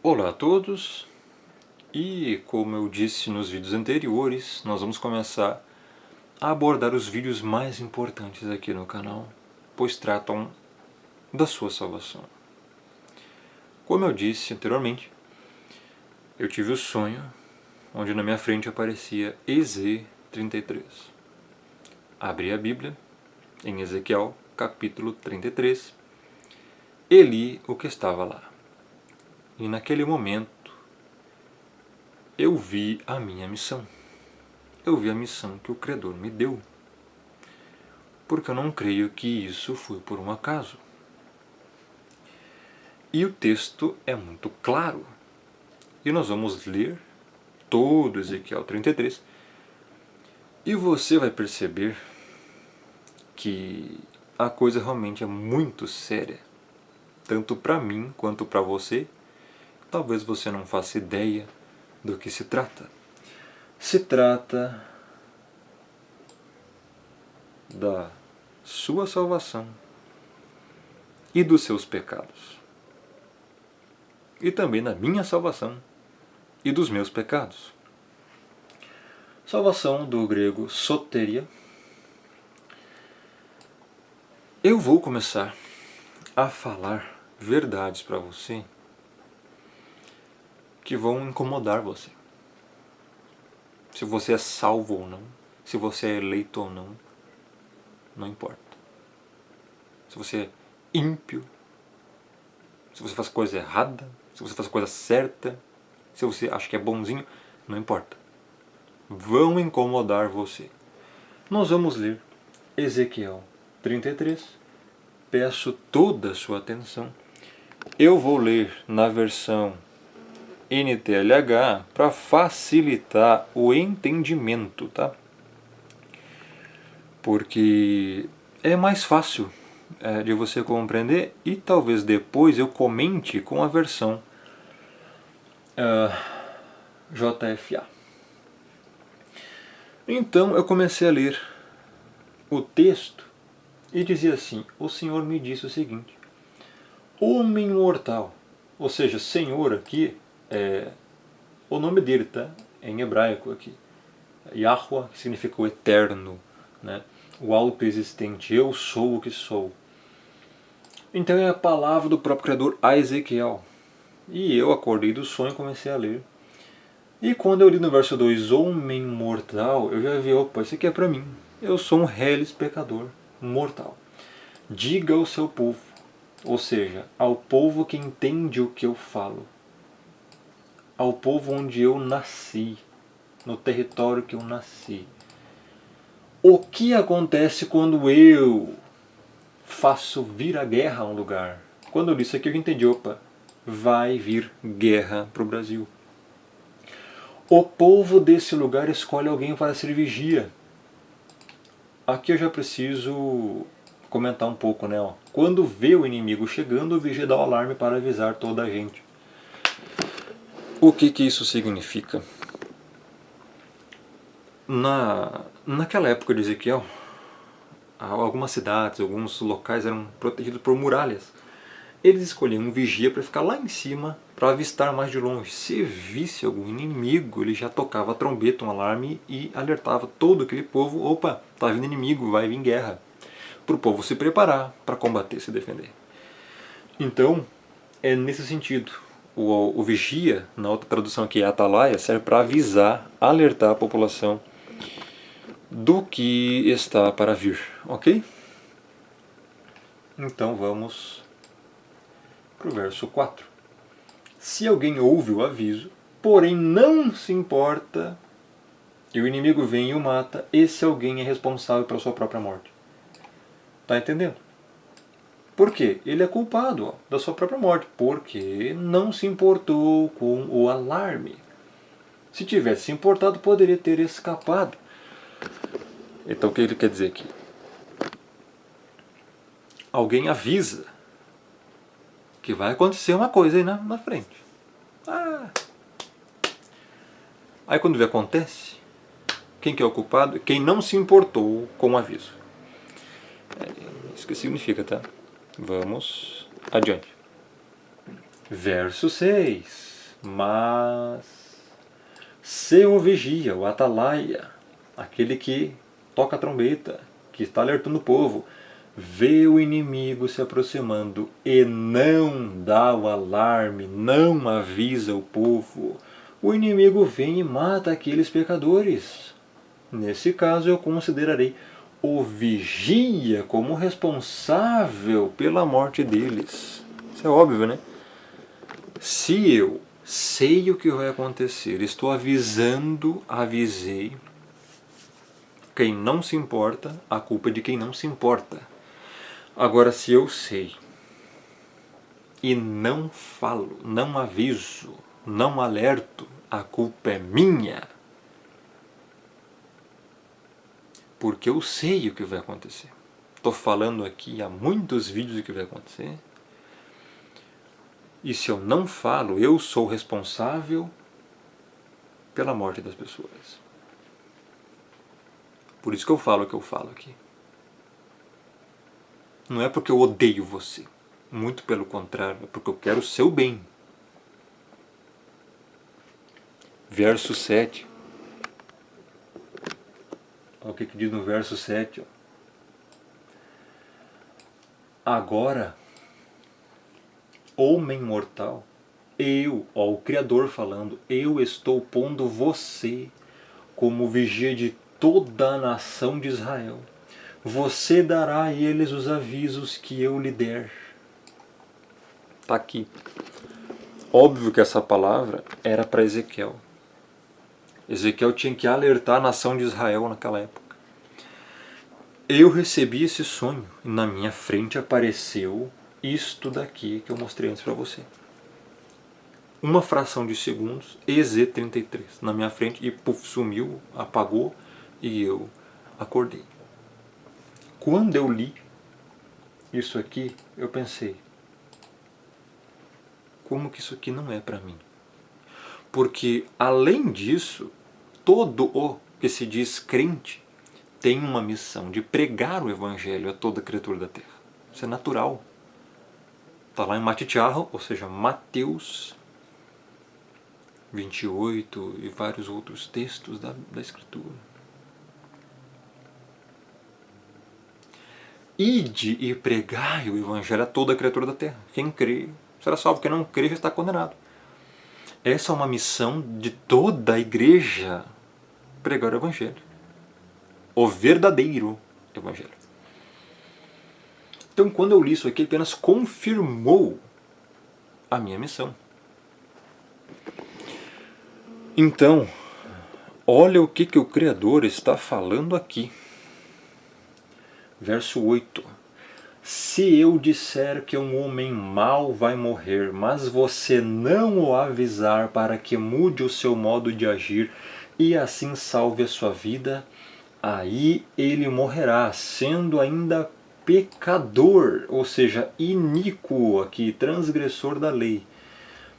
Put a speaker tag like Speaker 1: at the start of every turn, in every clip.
Speaker 1: Olá a todos, e como eu disse nos vídeos anteriores, nós vamos começar a abordar os vídeos mais importantes aqui no canal, pois tratam da sua salvação. Como eu disse anteriormente, eu tive o sonho onde na minha frente aparecia EZ33. Abri a Bíblia em Ezequiel capítulo 33 e li o que estava lá. E naquele momento eu vi a minha missão. Eu vi a missão que o Criador me deu. Porque eu não creio que isso foi por um acaso. E o texto é muito claro. E nós vamos ler todo Ezequiel 33. E você vai perceber que a coisa realmente é muito séria. Tanto para mim quanto para você. Talvez você não faça ideia do que se trata. Se trata da sua salvação e dos seus pecados. E também da minha salvação e dos meus pecados. Salvação do grego soteria. Eu vou começar a falar verdades para você que vão incomodar você. Se você é salvo ou não, se você é eleito ou não, não importa. Se você é ímpio, se você faz coisa errada, se você faz coisa certa, se você acha que é bonzinho, não importa. Vão incomodar você. Nós vamos ler Ezequiel 33. Peço toda a sua atenção. Eu vou ler na versão NTLH para facilitar o entendimento, tá? Porque é mais fácil de você compreender e talvez depois eu comente com a versão JFA. Então eu comecei a ler o texto e dizia assim: o Senhor me disse o seguinte: homem mortal, ou seja, Senhor aqui é o nome dele, tá? Em hebraico aqui. Yahweh, que significa o eterno, né? O auto-existente, eu sou o que sou. Então é a palavra do próprio Criador a Ezequiel. E eu acordei do sonho e comecei a ler. E quando eu li no verso 2, homem mortal, eu já vi, opa, isso aqui é para mim. Eu sou um reles pecador, mortal. Diga ao seu povo, ou seja, ao povo que entende o que eu falo, ao povo onde eu nasci, no território que eu nasci. O que acontece quando eu faço vir a guerra a um lugar? Quando eu li isso aqui eu entendi, opa, vai vir guerra para o Brasil. O povo desse lugar escolhe alguém para ser vigia. Aqui eu já preciso comentar um pouco, né? Quando vê o inimigo chegando, o vigia dá o alarme para avisar toda a gente. O que isso significa? Naquela época de Ezequiel, algumas cidades, alguns locais eram protegidos por muralhas. Eles escolhiam um vigia para ficar lá em cima, para avistar mais de longe. Se visse algum inimigo, ele já tocava a trombeta, um alarme, e alertava todo aquele povo: opa, está vindo inimigo, vai vir guerra. Para o povo se preparar para combater, se defender. Então, é nesse sentido. O vigia, na outra tradução aqui, atalaia, serve para avisar, alertar a população do que está para vir, ok? Então vamos para o verso 4. Se alguém ouve o aviso, porém não se importa, e o inimigo vem e o mata, esse alguém é responsável pela sua própria morte. Está entendendo? Por quê? Ele é culpado da sua própria morte, porque não se importou com o alarme. Se tivesse se importado, poderia ter escapado. Então o que ele quer dizer aqui? Alguém avisa que vai acontecer uma coisa aí na frente. Aí quando vê acontece, quem que é o culpado? Quem não se importou com o aviso. É isso que significa, tá? Vamos adiante. Verso 6. Mas se o vigia, o atalaia, aquele que toca a trombeta, que está alertando o povo, vê o inimigo se aproximando e não dá o alarme, não avisa o povo, o inimigo vem e mata aqueles pecadores. Nesse caso eu considerarei o vigia como responsável pela morte deles. Isso é óbvio, né? Se eu sei o que vai acontecer, estou avisei, quem não se importa, a culpa é de quem não se importa. Agora, se eu sei e não falo, não aviso, não alerto, a culpa é minha. Porque eu sei o que vai acontecer. Estou falando aqui há muitos vídeos do que vai acontecer. E se eu não falo, eu sou responsável pela morte das pessoas. Por isso que eu falo o que eu falo aqui. Não é porque eu odeio você. Muito pelo contrário, é porque eu quero o seu bem. Verso 7. Olha o que diz no verso 7. Agora, homem mortal, o Criador falando, eu estou pondo você como vigia de toda a nação de Israel. Você dará a eles os avisos que eu lhe der. Está aqui. Óbvio que essa palavra era para Ezequiel. Ezequiel tinha que alertar a nação de Israel naquela época. Eu recebi esse sonho e na minha frente apareceu isto daqui que eu mostrei antes para você. Uma fração de segundos, EZ33, na minha frente, e puff, sumiu, apagou e eu acordei. Quando eu li isso aqui, eu pensei, como que isso aqui não é para mim? Porque, além disso, todo o que se diz crente tem uma missão de pregar o Evangelho a toda criatura da terra. Isso é natural. Está lá em Matitiarro, ou seja, Mateus 28 e vários outros textos da Escritura. Ide e pregai o Evangelho a toda criatura da terra. Quem crê será salvo, quem não crê já está condenado. Essa é uma missão de toda a igreja, pregar o Evangelho. O verdadeiro Evangelho. Então, quando eu li isso aqui, apenas confirmou a minha missão. Então, olha o que o Criador está falando aqui. Verso 8. Se eu disser que um homem mau vai morrer, mas você não o avisar para que mude o seu modo de agir e assim salve a sua vida, aí ele morrerá, sendo ainda pecador, ou seja, iníquo aqui, transgressor da lei.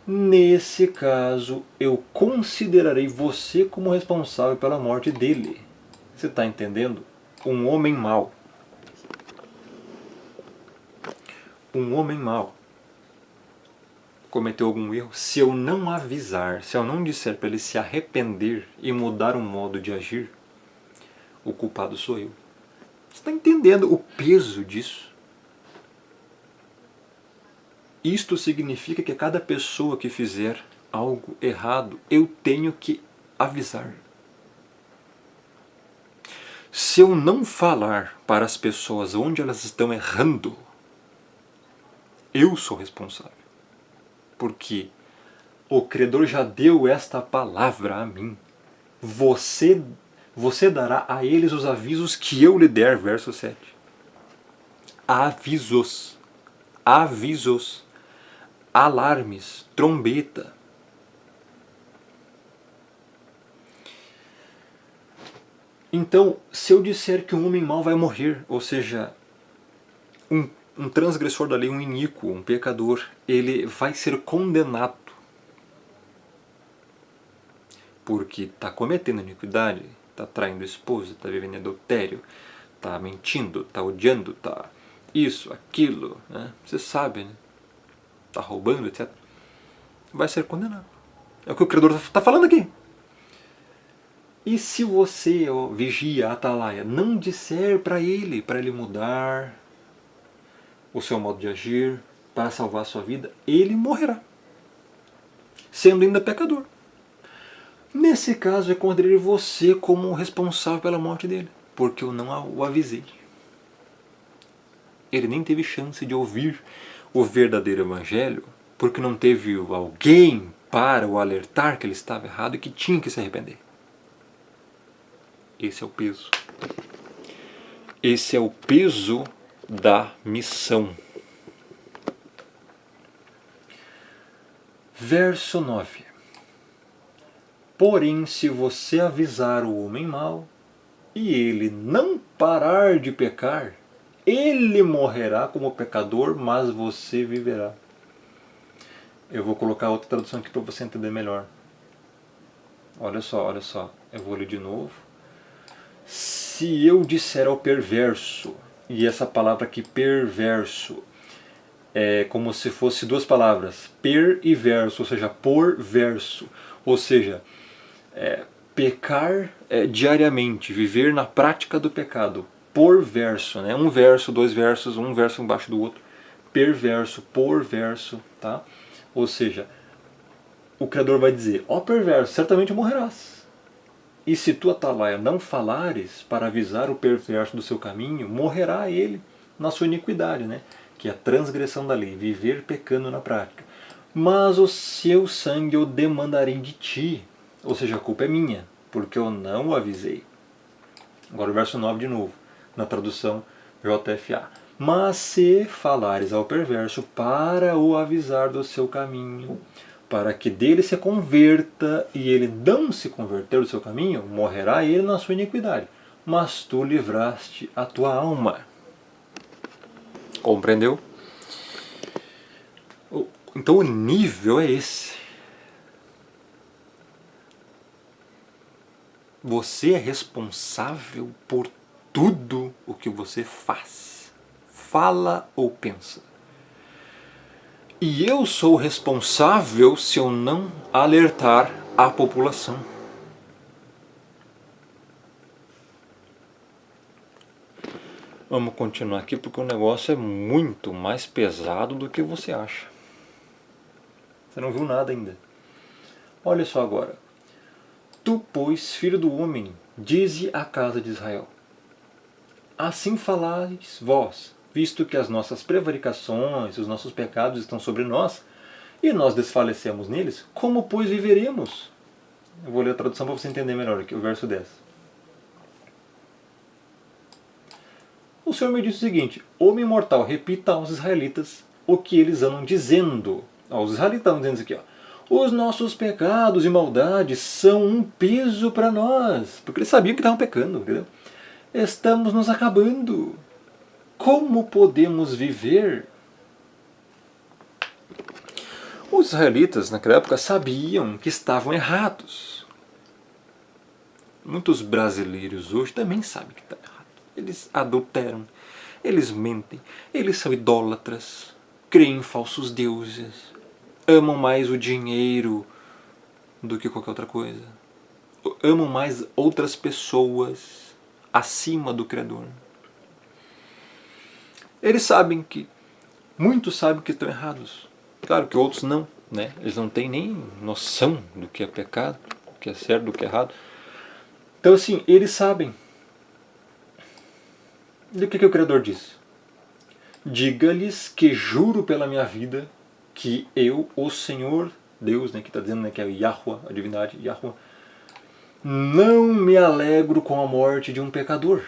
Speaker 1: Nesse caso, eu considerarei você como responsável pela morte dele. Você está entendendo? Um homem mau. Um homem mau cometeu algum erro, se eu não avisar, se eu não disser para ele se arrepender e mudar o modo de agir, o culpado sou eu. Você está entendendo o peso disso? Isto significa que cada pessoa que fizer algo errado, eu tenho que avisar. Se eu não falar para as pessoas onde elas estão errando, eu sou responsável. Porque o Criador já deu esta palavra a mim. Você dará a eles os avisos que eu lhe der, verso 7. Avisos. Avisos. Alarmes. Trombeta. Então, se eu disser que um homem mau vai morrer, ou seja, um transgressor da lei, um iníquo, um pecador, ele vai ser condenado. Porque está cometendo iniquidade, está traindo a esposa, está vivendo adultério, está mentindo, está odiando, está isso, aquilo, né? Você sabe, né? Está roubando, etc. Vai ser condenado. É o que o Criador está falando aqui. E se você, ó, vigia, atalaia, não disser para ele mudar o seu modo de agir, para salvar a sua vida, ele morrerá, sendo ainda pecador. Nesse caso, eu considerei você como responsável pela morte dele, porque eu não o avisei. Ele nem teve chance de ouvir o verdadeiro evangelho, porque não teve alguém para o alertar que ele estava errado e que tinha que se arrepender. Esse é o peso. Esse é o peso da missão. Verso 9. Porém, se você avisar o homem mau, e ele não parar de pecar, ele morrerá como pecador, mas você viverá. Eu vou colocar outra tradução aqui para você entender melhor. Olha só, olha só. Eu vou ler de novo. Se eu disser ao perverso, e essa palavra aqui, perverso, é como se fosse duas palavras, per e verso, ou seja, por verso. Ou seja, pecar diariamente, viver na prática do pecado, por verso, né? Um verso, dois versos, um verso embaixo do outro, perverso, por verso, tá? Ou seja, o Criador vai dizer, ó perverso, certamente morrerás. E se tu, atalaia, não falares para avisar o perverso do seu caminho, morrerá ele na sua iniquidade, né? Que é a transgressão da lei, viver pecando na prática. Mas o seu sangue eu demandarei de ti, ou seja, a culpa é minha, porque eu não o avisei. Agora o verso 9 de novo, na tradução JFA. Mas se falares ao perverso para o avisar do seu caminho, para que dele se converta, e ele não se converter do seu caminho, morrerá ele na sua iniquidade. Mas tu livraste a tua alma. Compreendeu? Então o nível é esse. Você é responsável por tudo o que você faz, fala ou pensa. E eu sou responsável se eu não alertar a população. Vamos continuar aqui porque o negócio é muito mais pesado do que você acha. Você não viu nada ainda. Olha só agora. Tu, pois, filho do homem, dize à casa de Israel: assim falais vós, visto que as nossas prevaricações, os nossos pecados estão sobre nós, e nós desfalecemos neles, como pois viveremos? Eu vou ler a tradução para você entender melhor aqui, o verso 10. O Senhor me disse o seguinte: homem mortal, repita aos israelitas o que eles andam dizendo. Os israelitas estão dizendo isso aqui, ó. Os nossos pecados e maldades são um peso para nós. Porque eles sabiam que estavam pecando, entendeu? Estamos nos acabando. Como podemos viver? Os israelitas naquela época sabiam que estavam errados. Muitos brasileiros hoje também sabem que estão errados. Eles adulteram, eles mentem, eles são idólatras, creem em falsos deuses, amam mais o dinheiro do que qualquer outra coisa, amam mais outras pessoas acima do Criador. Eles sabem que, muitos sabem que estão errados. Claro que outros não, né? Eles não têm nem noção do que é pecado, do que é certo, do que é errado. Então assim, eles sabem. E o que o Criador diz? Diga-lhes que juro pela minha vida que eu, o Senhor Deus, né, que está dizendo, né, que é Yahweh, a divindade Yahweh, não me alegro com a morte de um pecador.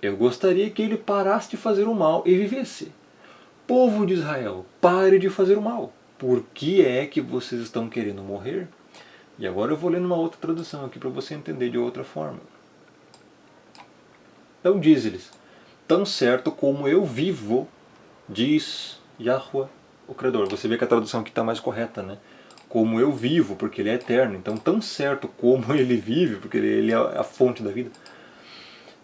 Speaker 1: Eu gostaria que ele parasse de fazer o mal e vivesse. Povo de Israel, pare de fazer o mal. Por que é que vocês estão querendo morrer? E agora eu vou ler numa outra tradução aqui para você entender de outra forma. Então diz-lhes: tão certo como eu vivo, diz Yahweh, o Criador. Você vê que a tradução aqui está mais correta, né? Como eu vivo, porque ele é eterno. Então, tão certo como ele vive, porque ele é a fonte da vida.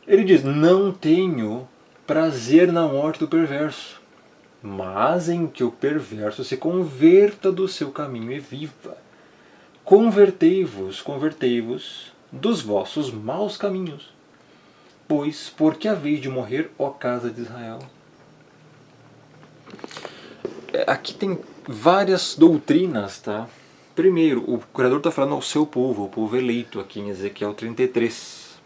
Speaker 1: Ele diz: não tenho prazer na morte do perverso, mas em que o perverso se converta do seu caminho e viva. Convertei-vos, convertei-vos dos vossos maus caminhos, pois porque haveis de morrer, ó casa de Israel. Aqui tem várias doutrinas, tá? Primeiro, o Criador está falando ao seu povo, ao povo eleito, aqui em Ezequiel 33.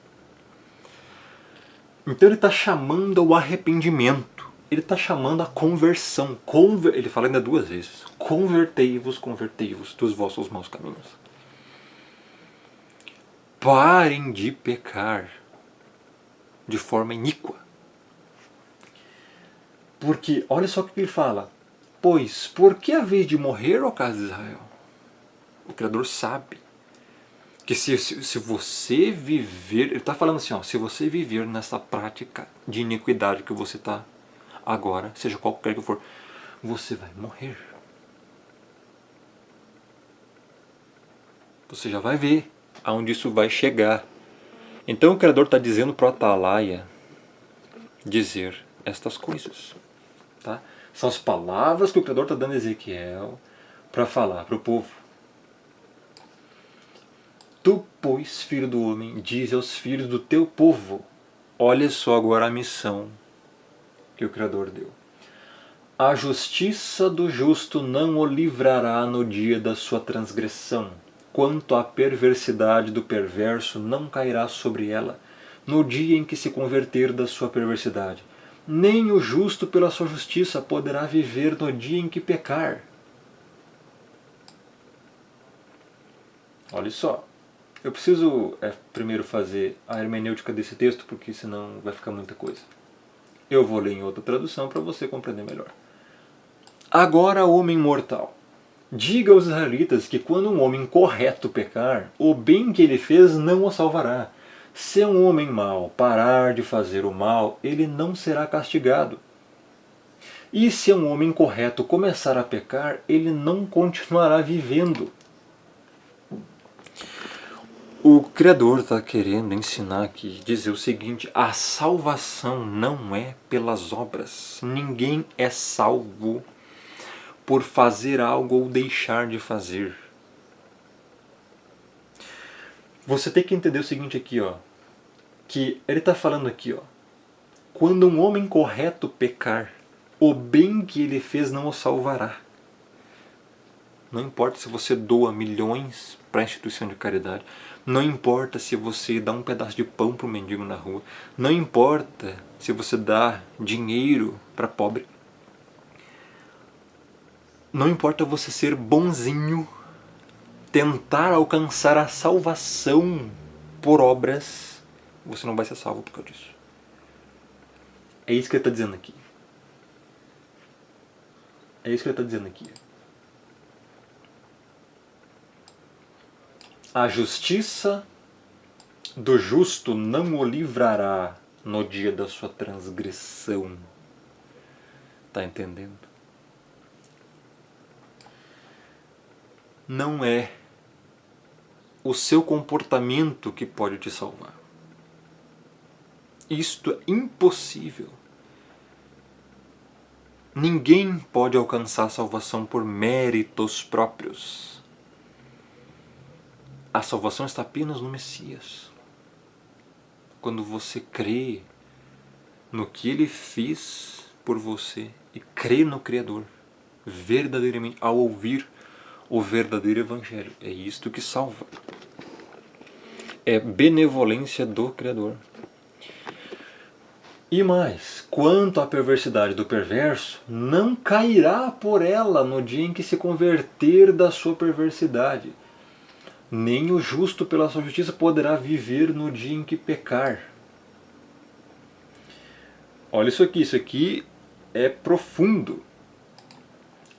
Speaker 1: Então ele está chamando ao arrependimento, ele está chamando a conversão. Ele fala ainda duas vezes: convertei-vos, convertei-vos dos vossos maus caminhos. Parem de pecar de forma iníqua. Porque, olha só o que ele fala: pois, por que haveis de morrer, ó casa de Israel? O Criador sabe que se você viver, ele está falando assim, ó, se você viver nessa prática de iniquidade que você está agora, seja qualquer que for, você vai morrer. Você já vai ver aonde isso vai chegar. Então o Criador está dizendo para o Atalaia dizer estas coisas. Tá? São as palavras que o Criador está dando a Ezequiel para falar para o povo. Tu, pois, filho do homem, diz aos filhos do teu povo. Olha só agora a missão que o Criador deu. A justiça do justo não o livrará no dia da sua transgressão. Quanto à perversidade do perverso não cairá sobre ela no dia em que se converter da sua perversidade. Nem o justo pela sua justiça poderá viver no dia em que pecar. Olha só. Eu preciso primeiro fazer a hermenêutica desse texto, porque senão vai ficar muita coisa. Eu vou ler em outra tradução para você compreender melhor. Agora, homem mortal, diga aos israelitas que quando um homem correto pecar, o bem que ele fez não o salvará. Se um homem mau parar de fazer o mal, ele não será castigado. E se um homem correto começar a pecar, ele não continuará vivendo. O Criador está querendo ensinar aqui, dizer o seguinte: a salvação não é pelas obras. Ninguém é salvo por fazer algo ou deixar de fazer. Você tem que entender o seguinte aqui, ó, que ele está falando aqui, ó, quando um homem correto pecar, o bem que ele fez não o salvará. Não importa se você doa milhões para a instituição de caridade, não importa se você dá um pedaço de pão para um mendigo na rua, não importa se você dá dinheiro para pobre, não importa você ser bonzinho, tentar alcançar a salvação por obras, você não vai ser salvo por causa disso. É isso que ele está dizendo aqui. É isso que ele está dizendo aqui. A justiça do justo não o livrará no dia da sua transgressão. Está entendendo? Não é o seu comportamento que pode te salvar. Isto é impossível. Ninguém pode alcançar a salvação por méritos próprios. A salvação está apenas no Messias. Quando você crê no que Ele fez por você e crê no Criador, verdadeiramente, ao ouvir o verdadeiro Evangelho. É isto que salva. É benevolência do Criador. E mais, quanto à perversidade do perverso, não cairá por ela no dia em que se converter da sua perversidade. Nem o justo pela sua justiça poderá viver no dia em que pecar. Olha isso aqui é profundo.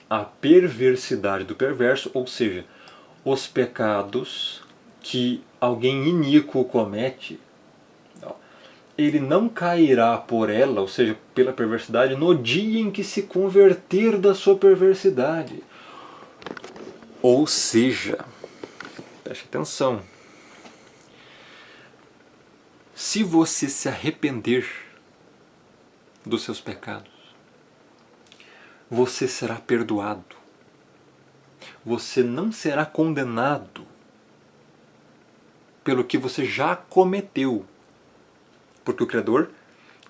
Speaker 1: A perversidade do perverso, ou seja, os pecados que alguém iníquo comete, ele não cairá por ela, ou seja, pela perversidade, no dia em que se converter da sua perversidade. Ou seja, preste atenção, se você se arrepender dos seus pecados, você será perdoado. Você não será condenado pelo que você já cometeu. Porque o Criador,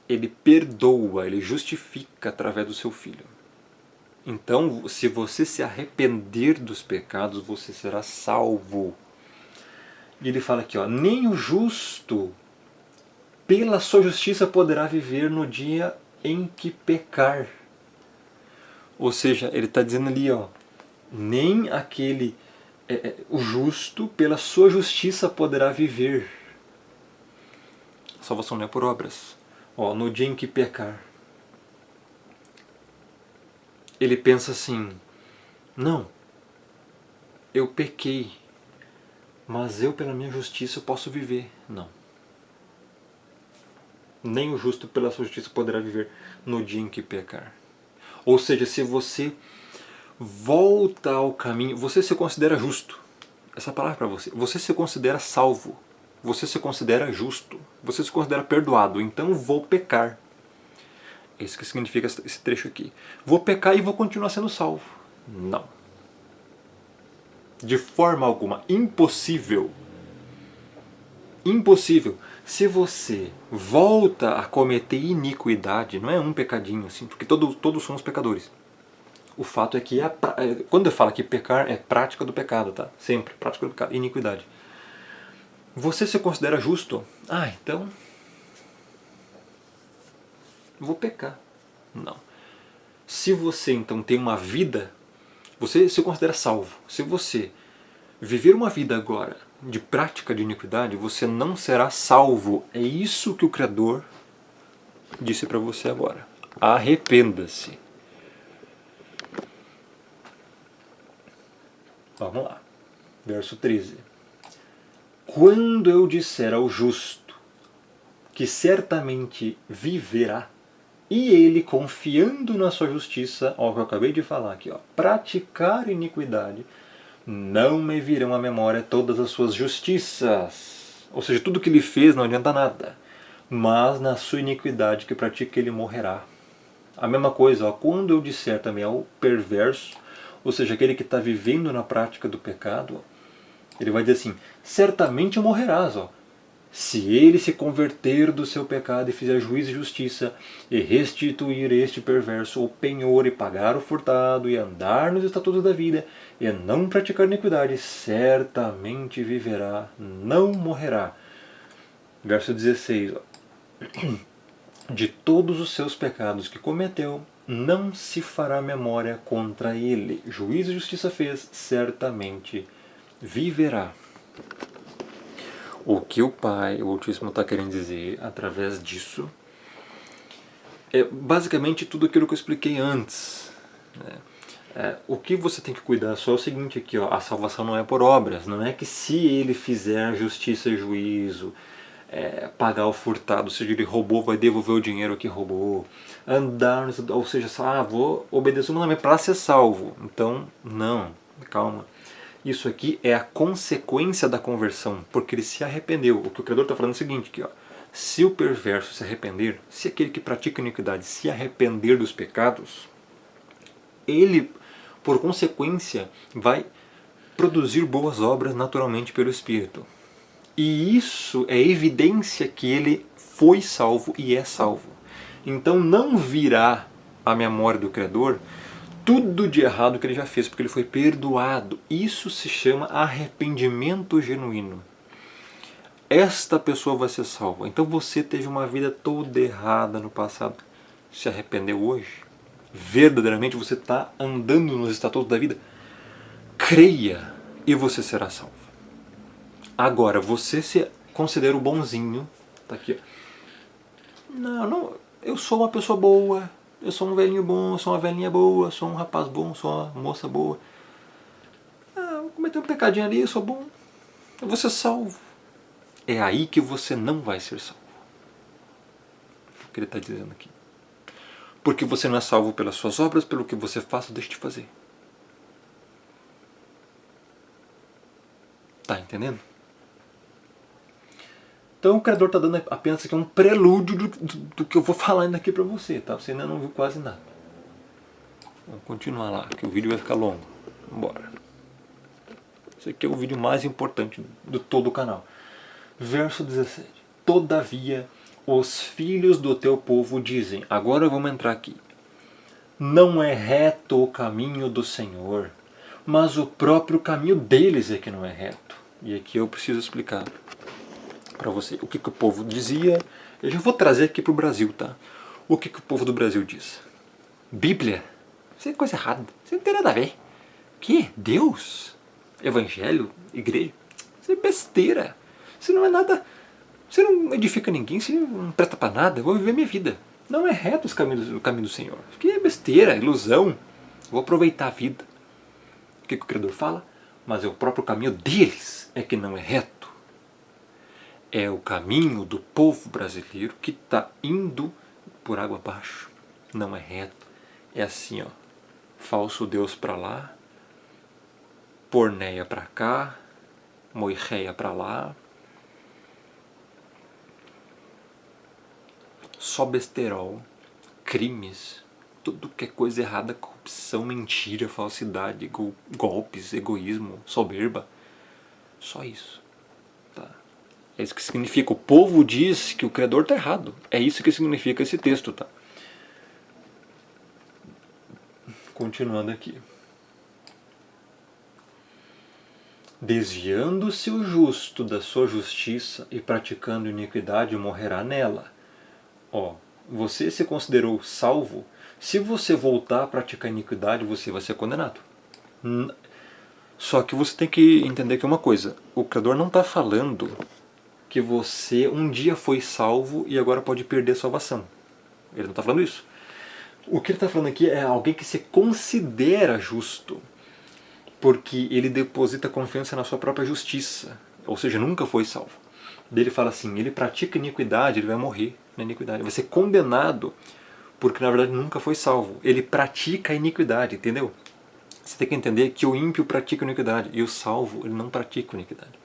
Speaker 1: ele perdoa, ele justifica através do seu Filho. Então, se você se arrepender dos pecados, você será salvo. E ele fala aqui, ó, nem o justo pela sua justiça poderá viver no dia em que pecar. Ou seja, ele está dizendo ali, ó, nem aquele, o justo pela sua justiça poderá viver. A salvação não é por obras. Ó, no dia em que pecar. Ele pensa assim, não, eu pequei, mas eu pela minha justiça posso viver. Não. Nem o justo pela sua justiça poderá viver no dia em que pecar. Ou seja, se você volta ao caminho, você se considera justo. Essa palavra é para você. Você se considera salvo. Você se considera justo. Você se considera perdoado. Então vou pecar. É isso que significa esse trecho aqui. Vou pecar e vou continuar sendo salvo. Não. De forma alguma. Impossível. Impossível. Se você volta a cometer iniquidade, não é um pecadinho assim, porque todos somos pecadores. O fato é que, quando eu falo que pecar, é prática do pecado, tá? Sempre, prática do pecado, iniquidade. Você se considera justo? Ah, então vou pecar. Não. Se você então tem uma vida, você se considera salvo. Se você viver uma vida agora de prática de iniquidade, você não será salvo. É isso que o Criador disse para você agora. Arrependa-se. Vamos lá. Verso 13. Quando eu disser ao justo que certamente viverá, e ele, confiando na sua justiça, ó, que eu acabei de falar aqui, ó, praticar iniquidade, não me virão à memória todas as suas justiças. Ou seja, tudo que ele fez não adianta nada. Mas na sua iniquidade que pratica, ele morrerá. A mesma coisa, ó, quando eu disser também ao perverso, ou seja, aquele que está vivendo na prática do pecado, ele vai dizer assim, certamente morrerás, ó. Se ele se converter do seu pecado e fizer juízo e justiça, e restituir este perverso o penhor e pagar o furtado, e andar nos estatutos da vida, e não praticar iniquidade, certamente viverá, não morrerá. Verso 16. De todos os seus pecados que cometeu, não se fará memória contra ele. Juízo e justiça fez, certamente viverá. O que o Pai, o Altíssimo, está querendo dizer através disso é basicamente tudo aquilo que eu expliquei antes. O que você tem que cuidar só é o seguinte aqui, ó, a salvação não é por obras, não é que se ele fizer justiça e juízo, pagar o furtado, seja ele roubou, vai devolver o dinheiro que roubou, andar, ou seja, vou obedecer o mandamento para ser salvo. Então, não, calma. Isso aqui é a consequência da conversão, porque ele se arrependeu. O que o Criador está falando é o seguinte, aqui, ó, se o perverso se arrepender, se aquele que pratica iniquidade se arrepender dos pecados, ele, por consequência, vai produzir boas obras naturalmente pelo Espírito. E isso é evidência que ele foi salvo e é salvo. Então não virá à memória do Criador tudo de errado que ele já fez, porque ele foi perdoado. Isso se chama arrependimento genuíno. Esta pessoa vai ser salva. Então você teve uma vida toda errada no passado, se arrependeu hoje? Verdadeiramente você está andando nos estatutos da vida? Creia e você será salvo. Agora, você se considera o bonzinho, tá aqui, ó. Não, eu sou uma pessoa boa, eu sou um velhinho bom, eu sou uma velhinha boa, eu sou um rapaz bom, eu sou uma moça boa. Vou cometer um pecadinho ali, eu sou bom. Eu vou ser salvo. É aí que você não vai ser salvo. O que ele está dizendo aqui. Porque você não é salvo pelas suas obras, pelo que você faz ou deixa de fazer. Tá entendendo? Então o Criador está dando apenas aqui um prelúdio do que eu vou falar ainda aqui para você, tá? Você ainda não viu quase nada. Vamos continuar lá, que o vídeo vai ficar longo. Vamos embora. Esse aqui é o vídeo mais importante do todo o canal. Verso 17. Todavia, os filhos do teu povo dizem, agora vamos entrar aqui, não é reto o caminho do Senhor, mas o próprio caminho deles é que não é reto. E aqui eu preciso explicar para você o que o povo dizia. Eu já vou trazer aqui para o Brasil, tá? O que o povo do Brasil diz. Bíblia? Isso é coisa errada. Isso não tem nada a ver. Que? Deus? Evangelho? Igreja? Isso é besteira. Isso não é nada. Você não edifica ninguém, você não presta para nada. Eu vou viver minha vida. Não é reto o caminho do Senhor. Isso aqui é besteira, ilusão. Vou aproveitar a vida. O que o Criador fala? Mas é o próprio caminho deles é que não é reto. É o caminho do povo brasileiro que está indo por água abaixo. Não é reto. É assim, ó. Falso Deus para lá, porneia para cá, moirreia para lá. Só besterol, crimes, tudo que é coisa errada, corrupção, mentira, falsidade, golpes, egoísmo, soberba. Só isso. Tá? É isso que significa. O povo diz que o Criador está errado. É isso que significa esse texto. Tá? Continuando aqui. Desviando-se o justo da sua justiça e praticando iniquidade, morrerá nela. Ó, você se considerou salvo? Se você voltar a praticar iniquidade, você vai ser condenado. Só que você tem que entender que é uma coisa. O Criador não está falando que você um dia foi salvo e agora pode perder a salvação. Ele não está falando isso. O que ele está falando aqui é alguém que se considera justo, porque ele deposita confiança na sua própria justiça, ou seja, nunca foi salvo. Daí ele fala assim, ele pratica iniquidade, ele vai morrer na iniquidade, vai ser condenado, porque na verdade nunca foi salvo. Ele pratica a iniquidade, entendeu? Você tem que entender que o ímpio pratica iniquidade, e o salvo, ele não pratica iniquidade.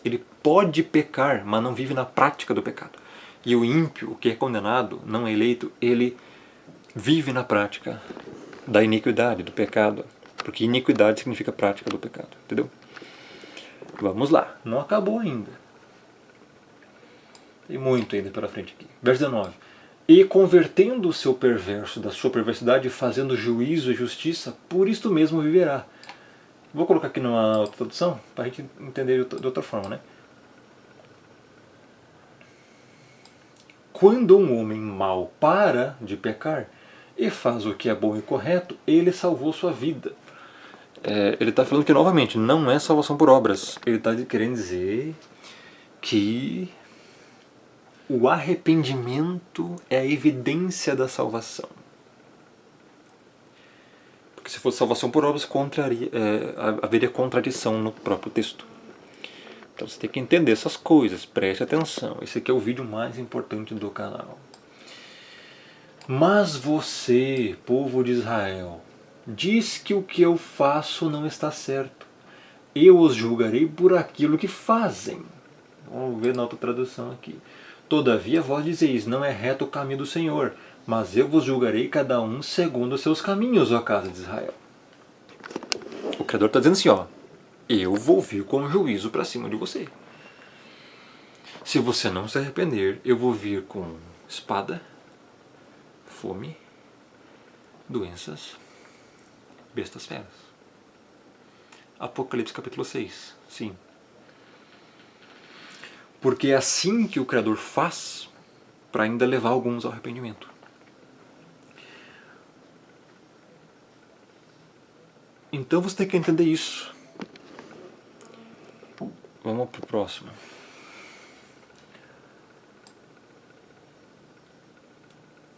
Speaker 1: Ele pode pecar, mas não vive na prática do pecado. E o ímpio, o que é condenado, não é eleito, ele vive na prática da iniquidade, do pecado. Porque iniquidade significa prática do pecado, entendeu? Vamos lá, não acabou ainda. Tem muito ainda pela frente aqui. Verso 19. E convertendo o seu perverso da sua perversidade, fazendo juízo e justiça, por isto mesmo viverá. Vou colocar aqui numa outra tradução, para a gente entender de outra forma, né? Quando um homem mau para de pecar e faz o que é bom e correto, ele salvou sua vida. Ele está falando que, novamente, não é salvação por obras. Ele está querendo dizer que o arrependimento é a evidência da salvação. Porque se fosse salvação por obras, haveria contradição no próprio texto. Então você tem que entender essas coisas, preste atenção. Esse aqui é o vídeo mais importante do canal. Mas você, povo de Israel, diz que o que eu faço não está certo. Eu os julgarei por aquilo que fazem. Vamos ver na outra tradução aqui. Todavia vós dizeis, não é reto o caminho do Senhor, mas eu vos julgarei cada um segundo os seus caminhos, ó casa de Israel. O Criador está dizendo assim, ó, eu vou vir com juízo para cima de você. Se você não se arrepender, eu vou vir com espada, fome, doenças, bestas feras. Apocalipse capítulo 6, sim. Porque é assim que o Criador faz para ainda levar alguns ao arrependimento. Então você tem que entender isso. Vamos para o próximo.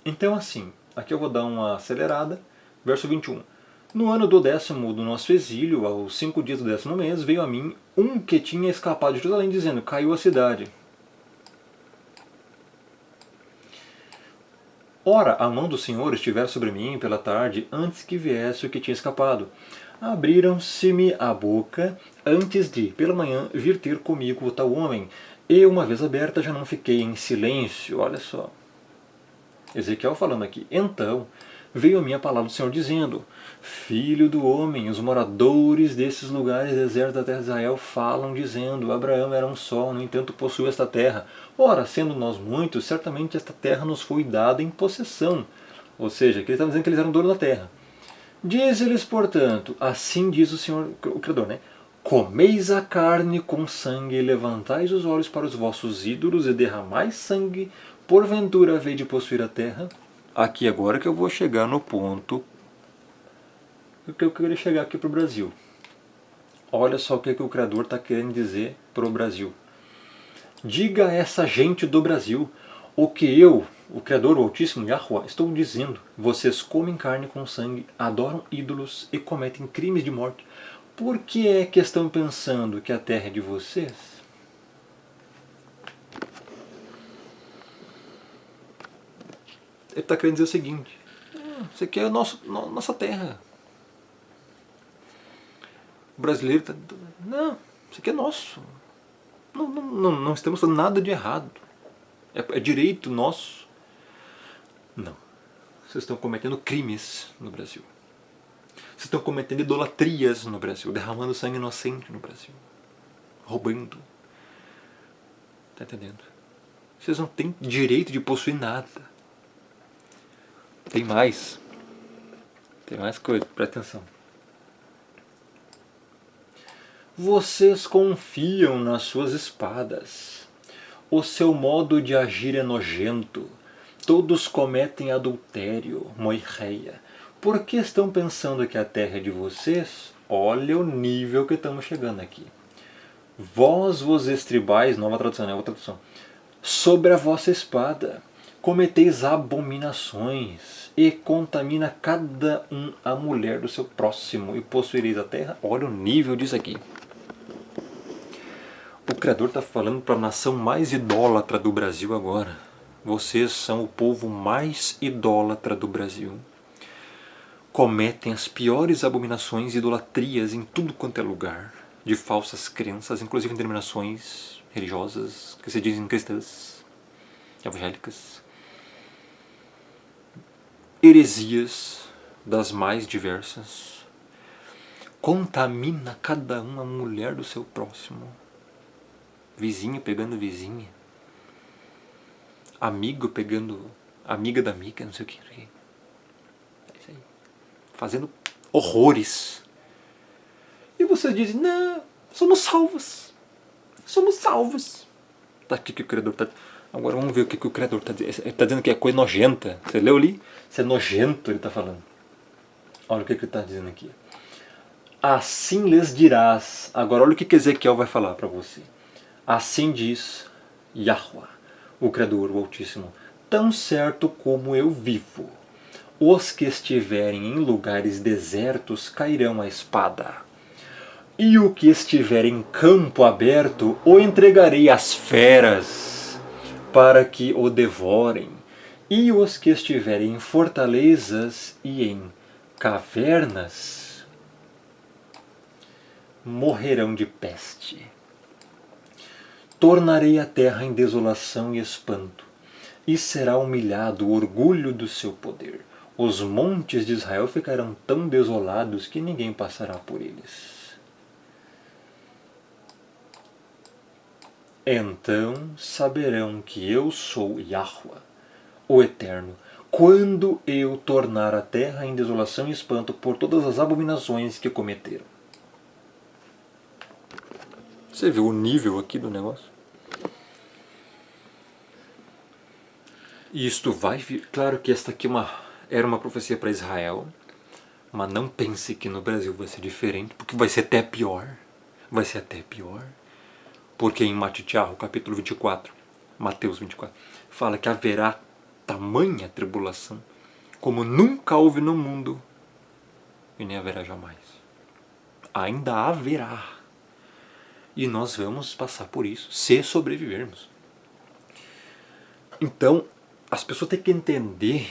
Speaker 1: Então assim, aqui eu vou dar uma acelerada. Verso 21. No ano do 10º do nosso exílio, aos 5 dias do 10º mês, veio a mim um que tinha escapado de Jerusalém, dizendo, caiu a cidade. Ora, a mão do Senhor estivera sobre mim pela tarde, antes que viesse o que tinha escapado. Abriram-se-me a boca, antes de, pela manhã, vir ter comigo o tal homem. E, uma vez aberta, já não fiquei em silêncio. Olha só. Ezequiel falando aqui. Então, veio a mim a palavra do Senhor dizendo: Filho do homem, os moradores desses lugares desertos da terra de Israel falam dizendo: Abraão era um só, no entanto possui esta terra. Ora, sendo nós muitos, certamente esta terra nos foi dada em possessão. Ou seja, que eles estavam dizendo que eles eram donos da terra. Diz-lhes, portanto, assim diz o Senhor, o Criador, né? Comeis a carne com sangue, e levantais os olhos para os vossos ídolos, e derramais sangue, porventura havei de possuir a terra. Aqui agora que eu vou chegar no ponto que eu queria chegar aqui para o Brasil. Olha só o que o Criador está querendo dizer para o Brasil. Diga a essa gente do Brasil o que eu, o Criador, o Altíssimo, Yahuwah, estou dizendo. Vocês comem carne com sangue, adoram ídolos e cometem crimes de morte. Por que é que estão pensando que a terra é de vocês? Ele está querendo dizer o seguinte: isso aqui é nossa terra. O brasileiro está... Não, isso aqui é nosso. Não estamos fazendo nada de errado. É direito nosso. Não. Vocês estão cometendo crimes no Brasil. Vocês estão cometendo idolatrias no Brasil, derramando sangue inocente no Brasil, roubando. Está entendendo? Vocês não têm direito de possuir nada. Tem mais. Tem mais coisa, presta atenção. Vocês confiam nas suas espadas. O seu modo de agir é nojento. Todos cometem adultério, moirreia. Por que estão pensando que a terra é de vocês? Olha o nível que estamos chegando aqui. Vós vos estribais, nova tradução, nova tradução, sobre a vossa espada. Cometeis abominações e contamina cada um a mulher do seu próximo e possuireis a terra. Olha o nível disso aqui. O Criador está falando para a nação mais idólatra do Brasil agora. Vocês são o povo mais idólatra do Brasil. Cometem as piores abominações e idolatrias em tudo quanto é lugar, de falsas crenças, inclusive em denominações religiosas que se dizem cristãs, evangélicas. Heresias das mais diversas. Contamina cada um a mulher do seu próximo. Vizinho pegando vizinha. Amigo pegando amiga da amiga, não sei o que. É isso aí. Fazendo horrores. E vocês dizem: não, somos salvos. Somos salvos. Tá aqui que o Criador está... Agora vamos ver o que o Criador está dizendo. Ele está dizendo que é coisa nojenta. Você leu ali? Isso é nojento, ele está falando. Olha o que ele está dizendo aqui. Assim lhes dirás. Agora olha o que Ezequiel vai falar para você. Assim diz Yahuwah, o Criador, o Altíssimo: tão certo como eu vivo, os que estiverem em lugares desertos cairão à espada, e o que estiver em campo aberto o entregarei às feras, para que o devorem, e os que estiverem em fortalezas e em cavernas morrerão de peste. Tornarei a terra em desolação e espanto, e será humilhado o orgulho do seu poder. Os montes de Israel ficarão tão desolados que ninguém passará por eles. Então saberão que eu sou Yahuwah, o Eterno, quando eu tornar a terra em desolação e espanto por todas as abominações que cometeram. Você viu o nível aqui do negócio? E isto vai vir... Claro que esta aqui era uma profecia para Israel, mas não pense que no Brasil vai ser diferente, porque vai ser até pior. Vai ser até pior. Porque em Matitiahu, capítulo 24, Mateus 24, fala que haverá tamanha tribulação como nunca houve no mundo e nem haverá jamais. Ainda haverá. E nós vamos passar por isso, se sobrevivermos. Então, as pessoas têm que entender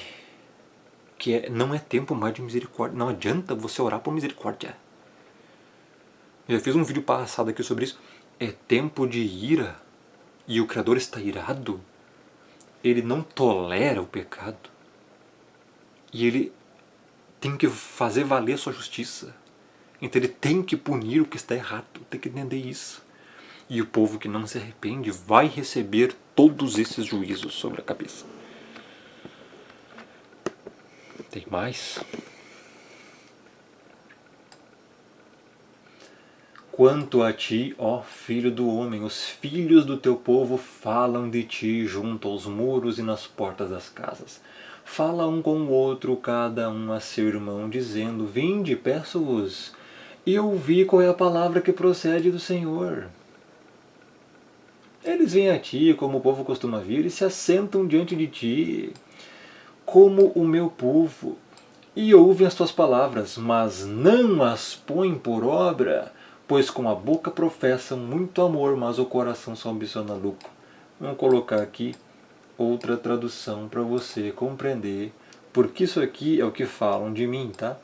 Speaker 1: que não é tempo mais de misericórdia. Não adianta você orar por misericórdia. Eu já fiz um vídeo passado aqui sobre isso. É tempo de ira. E o Criador está irado. Ele não tolera o pecado. E ele tem que fazer valer a sua justiça. Então ele tem que punir o que está errado, tem que entender isso. E o povo que não se arrepende vai receber todos esses juízos sobre a cabeça. Tem mais? Quanto a ti, ó filho do homem, os filhos do teu povo falam de ti junto aos muros e nas portas das casas. Fala um com o outro, cada um a seu irmão, dizendo: Vinde, peço-vos, e ouvi qual é a palavra que procede do Senhor. Eles vêm a ti, como o povo costuma vir, e se assentam diante de ti, como o meu povo, e ouvem as tuas palavras, mas não as põem por obra, pois com a boca professam muito amor, mas o coração só ambiciona lucro. Vamos colocar aqui outra tradução para você compreender, porque isso aqui é o que falam de mim, tá?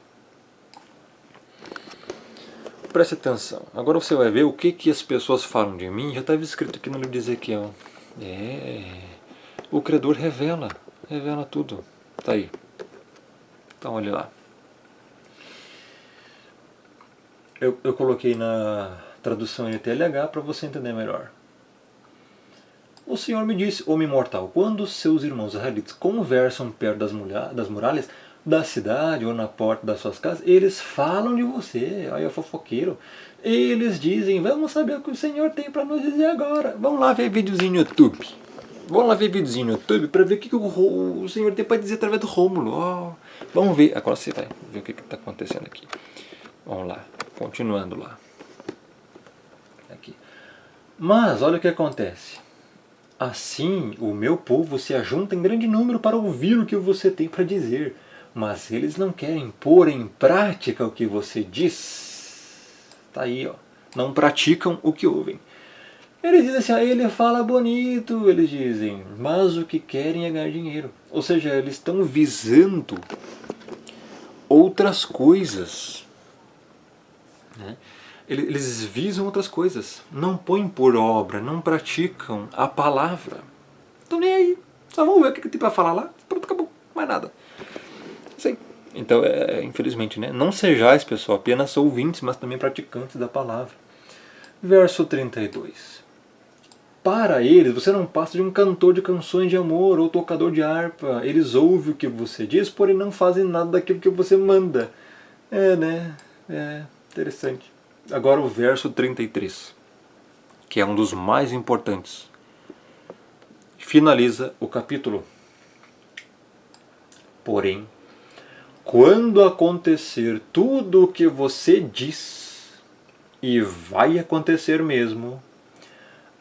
Speaker 1: Preste atenção. Agora você vai ver o que as pessoas falam de mim. Já estava escrito aqui no livro de Ezequiel. O Criador revela tudo. Tá aí. Então olha lá. Eu coloquei na tradução NTLH para você entender melhor. O Senhor me disse, homem mortal, quando seus irmãos israelitas conversam perto das muralhas da cidade ou na porta das suas casas, eles falam de você, olha, fofoqueiro. Eles dizem, vamos saber o que o Senhor tem para nos dizer agora. Vamos lá ver videozinho no YouTube. Vamos lá ver videozinho no YouTube para ver o que o Senhor tem para dizer através do Rômulo. Oh, vamos ver, agora você vai ver o que está acontecendo aqui. Vamos lá, continuando lá. Aqui. Mas olha o que acontece. Assim o meu povo se ajunta em grande número para ouvir o que você tem para dizer, mas eles não querem pôr em prática o que você diz. Tá aí, ó. Não praticam o que ouvem. Eles dizem assim, ele fala bonito, eles dizem, mas o que querem é ganhar dinheiro. Ou seja, eles estão visando outras coisas, né? Eles visam outras coisas, não põem por obra, não praticam a palavra. Então nem aí, só vamos ver o que tem para falar lá, pronto, acabou, mais nada. Sim. Então, infelizmente, né? Não sejais, pessoal, apenas ouvintes, mas também praticantes da palavra. Verso 32. Para eles, você não passa de um cantor de canções de amor ou tocador de harpa. Eles ouvem o que você diz, porém não fazem nada daquilo que você manda. Né? Interessante. Agora o verso 33, que é um dos mais importantes. Finaliza o capítulo. Porém, quando acontecer tudo o que você diz, e vai acontecer mesmo,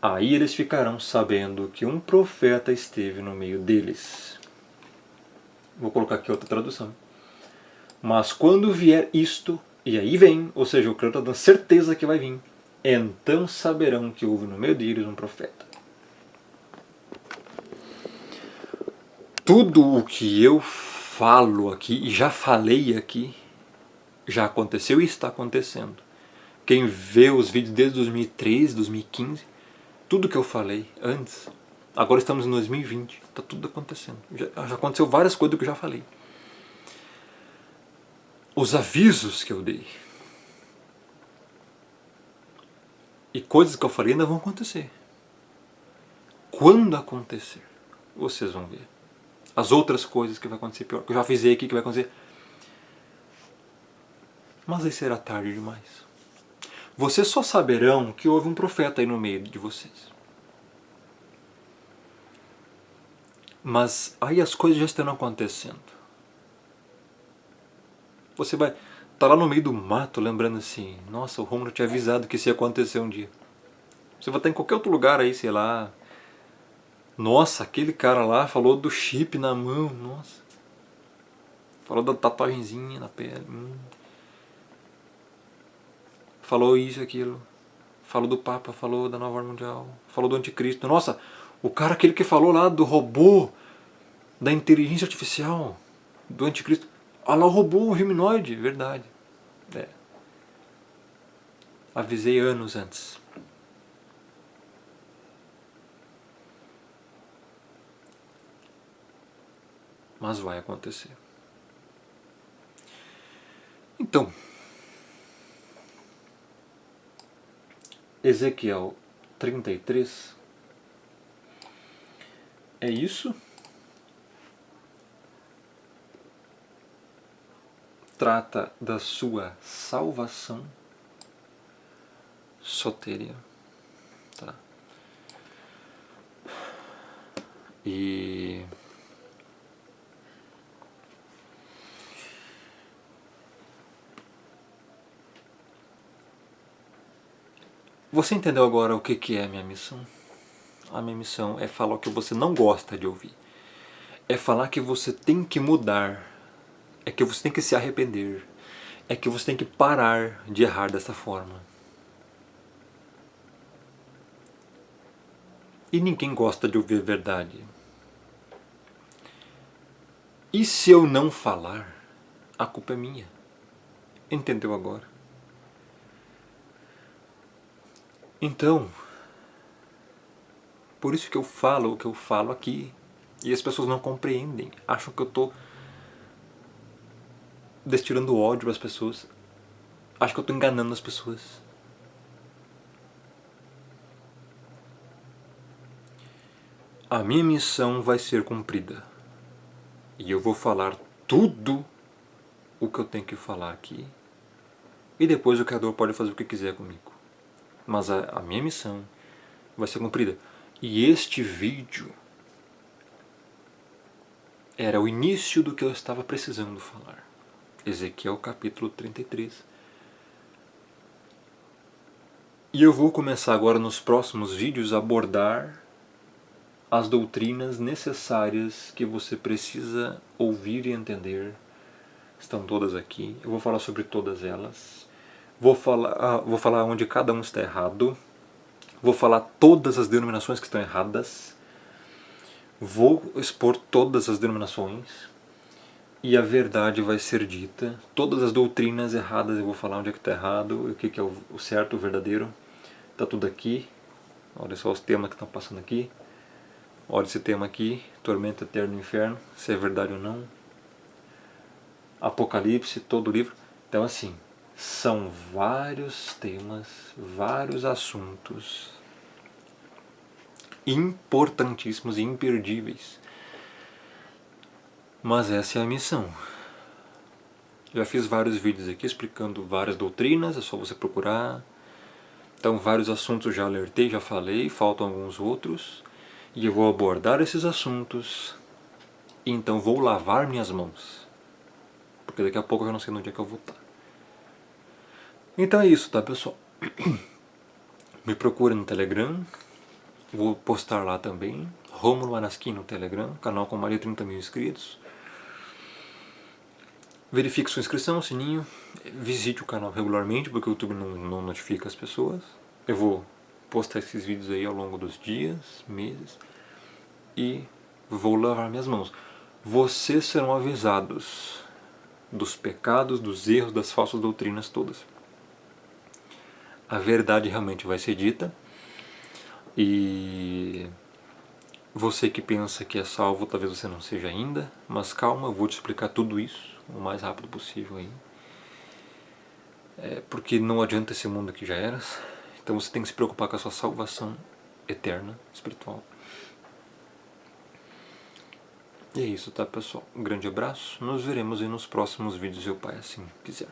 Speaker 1: aí eles ficarão sabendo que um profeta esteve no meio deles. Vou colocar aqui outra tradução. Mas quando vier isto, e aí vem, ou seja, o crente está dando certeza que vai vir, então saberão que houve no meio deles um profeta. Tudo o que eu falo aqui, e já falei aqui, já aconteceu e está acontecendo. Quem vê os vídeos desde 2013, 2015, tudo que eu falei antes, agora estamos em 2020, está tudo acontecendo. Já aconteceu várias coisas do que eu já falei. Os avisos que eu dei e coisas que eu falei ainda vão acontecer. Quando acontecer, vocês vão ver. As outras coisas que vai acontecer pior, que eu já avisei aqui que vai acontecer. Mas aí será tarde demais. Vocês só saberão que houve um profeta aí no meio de vocês. Mas aí as coisas já estão acontecendo. Você vai estar lá no meio do mato lembrando assim, nossa, o Rômulo tinha avisado que isso ia acontecer um dia. Você vai estar em qualquer outro lugar aí, sei lá. Nossa, aquele cara lá falou do chip na mão, nossa. Falou da tatuagenzinha na pele. Falou isso, aquilo. Falou do Papa, falou da Nova Ordem Mundial. Falou do Anticristo. Nossa, o cara aquele que falou lá do robô, da inteligência artificial, do Anticristo. Olha lá o robô, o humanoide, verdade. Avisei anos antes. Mas vai acontecer. Então, Ezequiel 33 é isso. Trata da sua salvação sotérica, tá? E você entendeu agora o que é a minha missão? A minha missão é falar o que você não gosta de ouvir. É falar que você tem que mudar. É que você tem que se arrepender. É que você tem que parar de errar dessa forma. E ninguém gosta de ouvir a verdade. E se eu não falar, a culpa é minha. Entendeu agora? Então, por isso que eu falo o que eu falo aqui. E as pessoas não compreendem. Acham que eu estou destilando ódio para as pessoas. Acham que eu estou enganando as pessoas. A minha missão vai ser cumprida. E eu vou falar tudo o que eu tenho que falar aqui. E depois o Criador pode fazer o que quiser comigo. Mas a minha missão vai ser cumprida. E este vídeo era o início do que eu estava precisando falar. Ezequiel capítulo 33. E eu vou começar agora nos próximos vídeos a abordar as doutrinas necessárias que você precisa ouvir e entender. Estão todas aqui. Eu vou falar sobre todas elas. Vou falar onde cada um está errado. Vou falar todas as denominações que estão erradas. Vou expor todas as denominações. E a verdade vai ser dita. Todas as doutrinas erradas eu vou falar onde é que está errado, o que é o certo, o verdadeiro. Está tudo aqui. Olha só os temas que estão passando aqui. Olha esse tema aqui, tormento eterno no inferno, se é verdade ou não. Apocalipse, todo o livro. Então assim, são vários temas, vários assuntos importantíssimos e imperdíveis. Mas essa é a missão. Já fiz vários vídeos aqui explicando várias doutrinas, é só você procurar. Então vários assuntos já alertei, já falei, faltam alguns outros. E eu vou abordar esses assuntos. E então vou lavar minhas mãos. Porque daqui a pouco eu já não sei no dia que eu vou estar. Então é isso, tá, pessoal? Me procure no Telegram. Vou postar lá também. Rômulo Anaskin no Telegram. Canal com mais de 30 mil inscritos. Verifique sua inscrição, sininho. Visite o canal regularmente, porque o YouTube não notifica as pessoas. Eu vou postar esses vídeos aí ao longo dos dias, meses. E vou lavar minhas mãos. Vocês serão avisados dos pecados, dos erros, das falsas doutrinas todas. A verdade realmente vai ser dita. E você que pensa que é salvo, talvez você não seja ainda. Mas calma, eu vou te explicar tudo isso o mais rápido possível aí. Porque não adianta esse mundo aqui já era. Então você tem que se preocupar com a sua salvação eterna, espiritual. E é isso, tá, pessoal? Um grande abraço. Nos veremos aí nos próximos vídeos, se o Pai assim quiser.